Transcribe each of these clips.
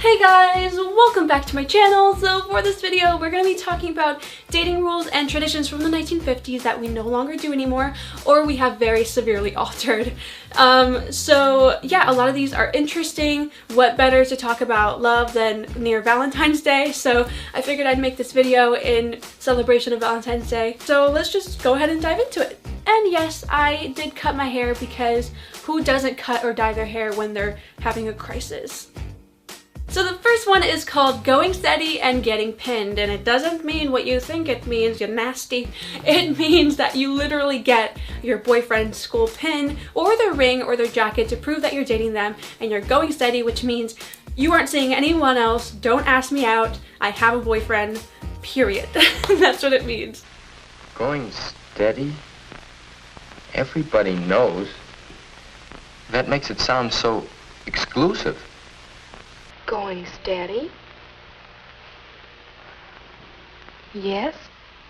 Hey guys, welcome back to my channel. So for this video, we're going to be talking about dating rules and traditions from the 1950s that we no longer do anymore, or we have very severely altered. So yeah, a lot of these are interesting. What better to talk about love than near Valentine's Day? So I figured I'd make this video in celebration of Valentine's Day. So let's just go ahead and dive into it. And yes, I did cut my hair because who doesn't cut or dye their hair when they're having a crisis? So the first one is called going steady and getting pinned, and it doesn't mean what you think it means, you're nasty. It means that you literally get your boyfriend's school pin or their ring or their jacket to prove that you're dating them, and you're going steady, which means you aren't seeing anyone else, don't ask me out, I have a boyfriend, period. That's what it means. Going steady? Everybody knows. That makes it sound so exclusive. Going steady? Yes,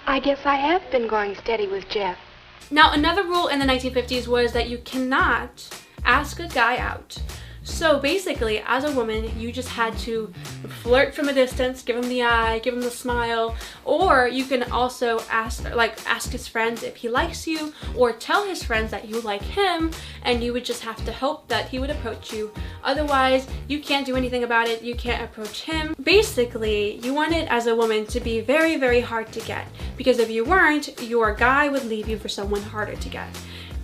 I guess I have been going steady with Jeff. Now, another rule in the 1950s was that you cannot ask a guy out. So basically, as a woman, you just had to flirt from a distance, give him the eye, give him the smile, or you can also ask his friends if he likes you, or tell his friends that you like him, and you would just have to hope that he would approach you. Otherwise, you can't do anything about it, you can't approach him. Basically, you want it as a woman to be very, very hard to get, because if you weren't, your guy would leave you for someone harder to get.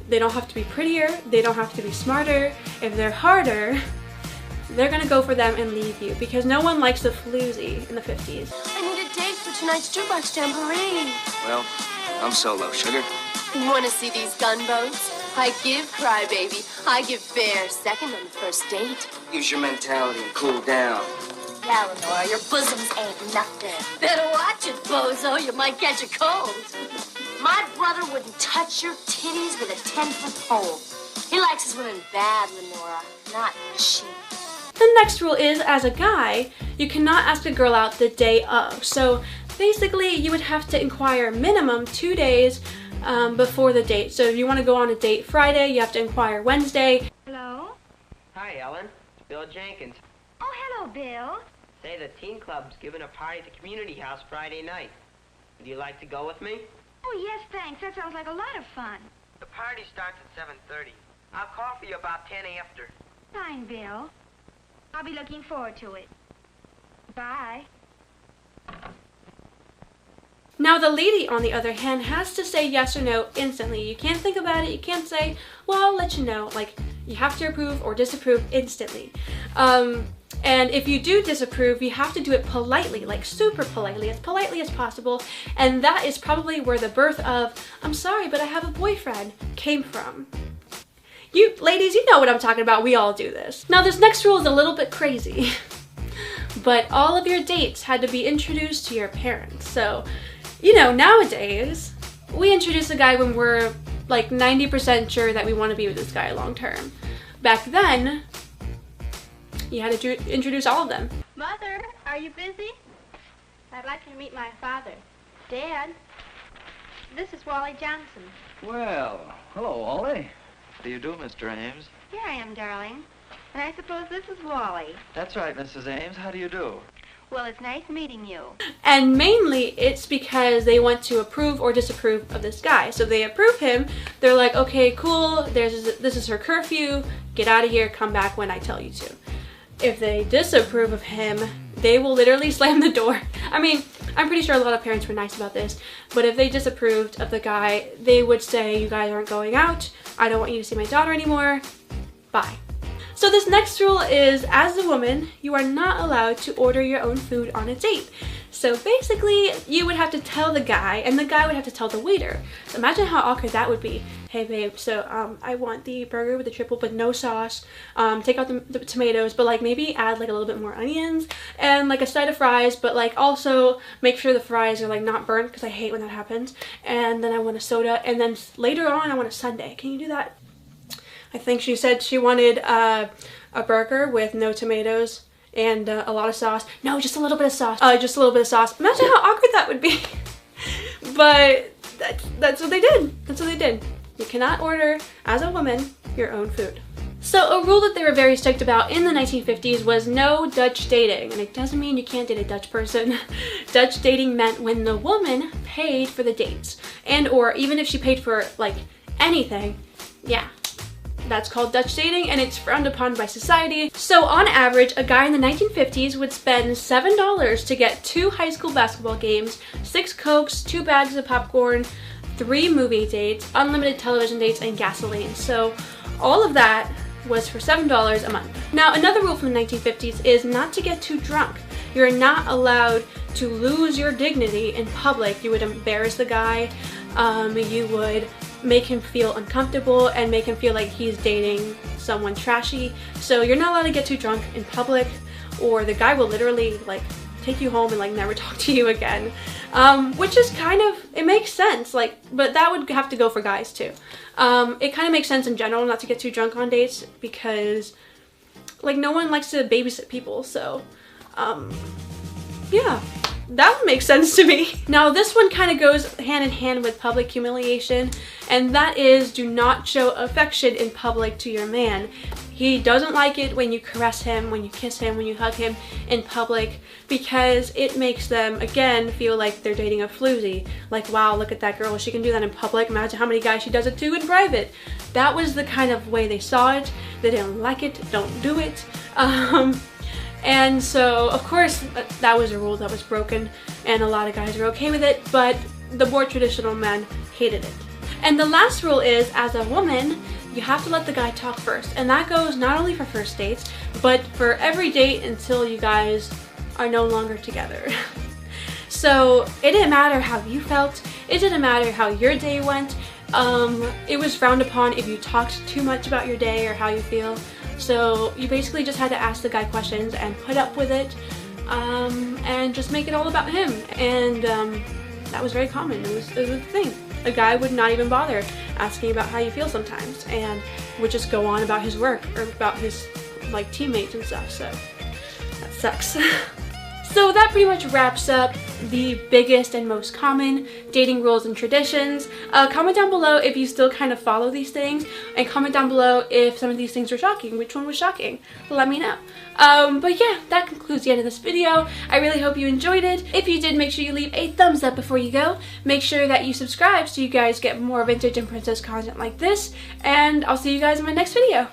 They don't have to be prettier, they don't have to be smarter. If they're harder, they're gonna go for them and leave you, because no one likes a floozy in the 50s. I need a date for tonight's jukebox jamboree. Well, I'm solo, sugar. Wanna see these gunboats? I give crybaby, I give fair, second on the first date. Use your mentality and cool down. Yeah, Lenora, your bosoms ain't nothing. Better watch it, bozo, you might catch a cold. My brother wouldn't touch your titties with a 10-foot pole. He likes his women bad, Lenora, not cheap. The next rule is, as a guy, you cannot ask a girl out the day of. So basically, you would have to inquire minimum 2 days before the date. So if you want to go on a date Friday, you have to inquire Wednesday. Hello? Hi, Ellen. It's Bill Jenkins. Oh, hello, Bill. Say, the teen club's giving a party at the community house Friday night. Would you like to go with me? Oh, yes, thanks. That sounds like a lot of fun. The party starts at 7:30. I'll call for you about 10 after. Fine, Bill. I'll be looking forward to it. Bye. Now the lady, on the other hand, has to say yes or no instantly. You can't think about it, you can't say, well, I'll let you know. Like, you have to approve or disapprove instantly. And if you do disapprove, you have to do it politely, like super politely as possible. And that is probably where the birth of, I'm sorry, but I have a boyfriend, came from. You ladies, you know what I'm talking about. We all do this. Now this next rule is a little bit crazy, but all of your dates had to be introduced to your parents. So, you know, nowadays, we introduce a guy when we're like 90% sure that we want to be with this guy long term. Back then, you had to introduce all of them. Mother, are you busy? I'd like you to meet my father. Dad, this is Wally Johnson. Well, hello, Wally. How do you do, Mr. Ames? Here I am, darling. And I suppose this is Wally. That's right, Mrs. Ames. How do you do? Well, it's nice meeting you. And mainly, it's because they want to approve or disapprove of this guy. So they approve him, they're like, okay, cool, this is her curfew, get out of here, come back when I tell you to. If they disapprove of him, they will literally slam the door. I mean, I'm pretty sure a lot of parents were nice about this, but if they disapproved of the guy, they would say, you guys aren't going out, I don't want you to see my daughter anymore, bye. So this next rule is, as a woman, you are not allowed to order your own food on a date. So basically, you would have to tell the guy, and the guy would have to tell the waiter. So imagine how awkward that would be. Hey babe, so I want the burger with the triple but no sauce. Take out the tomatoes, but like maybe add like a little bit more onions and like a side of fries, but like also make sure the fries are like not burnt, because I hate when that happens. And then I want a soda, and then later on I want a sundae. Can you do that? I think she said she wanted a burger with no tomatoes and a lot of sauce. No, just a little bit of sauce. Just a little bit of sauce. Imagine how awkward that would be. But that's what they did. That's what they did. You cannot order, as a woman, your own food. So a rule that they were very strict about in the 1950s was no Dutch dating. And it doesn't mean you can't date a Dutch person. Dutch dating meant when the woman paid for the dates. And or even if she paid for like anything, yeah. That's called Dutch dating, and it's frowned upon by society. So on average, a guy in the 1950s would spend $7 to get 2 high school basketball games, 6 Cokes, 2 bags of popcorn, 3 movie dates, unlimited television dates, and gasoline. So all of that was for $7 a month. Now another rule from the 1950s is not to get too drunk. You're not allowed to lose your dignity in public. You would embarrass the guy, you would make him feel uncomfortable and make him feel like he's dating someone trashy. So you're not allowed to get too drunk in public, or the guy will literally like take you home and like never talk to you again. Which is kind of, it makes sense, like, but that would have to go for guys too. It kind of makes sense in general not to get too drunk on dates because like no one likes to babysit people, so yeah. That would make sense to me. Now this one kind of goes hand in hand with public humiliation, and that is do not show affection in public to your man. He doesn't like it when you caress him, when you kiss him, when you hug him in public, because it makes them, again, feel like they're dating a floozy. Like, wow, look at that girl, she can do that in public, imagine how many guys she does it to in private. That was the kind of way they saw it. They didn't like it, don't do it. And so, of course, that was a rule that was broken, and a lot of guys were okay with it, but the more traditional men hated it. And the last rule is, as a woman, you have to let the guy talk first. And that goes not only for first dates, but for every date until you guys are no longer together. So it didn't matter how you felt, it didn't matter how your day went. It was frowned upon if you talked too much about your day or how you feel. So you basically just had to ask the guy questions and put up with it, and just make it all about him. And that was very common. It was a thing. A guy would not even bother asking about how you feel sometimes, and would just go on about his work or about his like teammates and stuff. So that sucks. So that pretty much wraps up the biggest and most common dating rules and traditions. Comment down below if you still kind of follow these things, and comment down below if some of these things were shocking. Which one was shocking? Let me know. But yeah, that concludes the end of this video. I really hope you enjoyed it. If you did, make sure you leave a thumbs up before you go. Make sure that you subscribe so you guys get more vintage and princess content like this, and I'll see you guys in my next video.